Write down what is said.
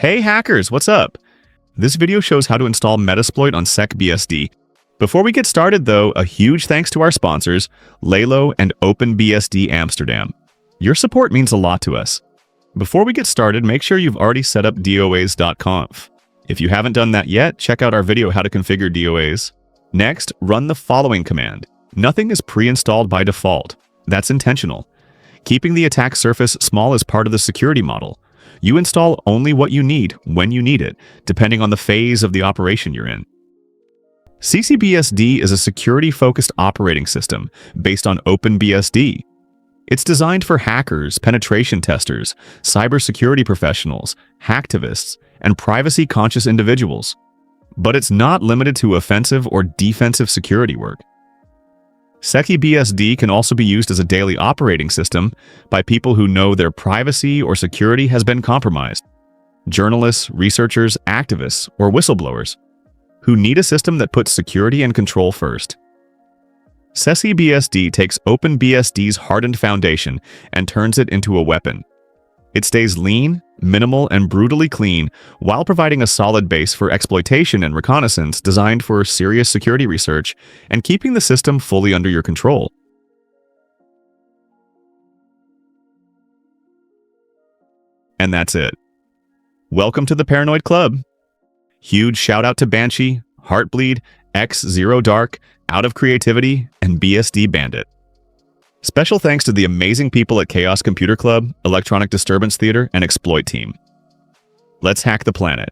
Hey hackers, what's up? This video shows how to install Metasploit on SecBSD. Before we get started though, a huge thanks to our sponsors, Lalo and OpenBSD Amsterdam. Your support means a lot to us. Before we get started, make sure you've already set up doas.conf. If you haven't done that yet, check out our video how to configure DOAs. Next, run the following command. Nothing is pre-installed by default. That's intentional. Keeping the attack surface small is part of the security model. You install only what you need when you need it, depending on the phase of the operation you're in. CCBSD is a security-focused operating system based on OpenBSD. It's designed for hackers, penetration testers, cybersecurity professionals, hacktivists, and privacy-conscious individuals. But it's not limited to offensive or defensive security work. SecBSD can also be used as a daily operating system by people who know their privacy or security has been compromised. Journalists, researchers, activists, or whistleblowers who need a system that puts security and control first. SecBSD takes OpenBSD's hardened foundation and turns it into a weapon. It stays lean, minimal, and brutally clean while providing a solid base for exploitation and reconnaissance designed for serious security research and keeping the system fully under your control. And that's it. Welcome to the Paranoid Club. Huge shout out to Banshee, Heartbleed, X Zero Dark, Out of Creativity, and BSD Bandit. Special thanks to the amazing people at Chaos Computer Club, Electronic Disturbance Theater, and Exploit Team. Let's hack the planet.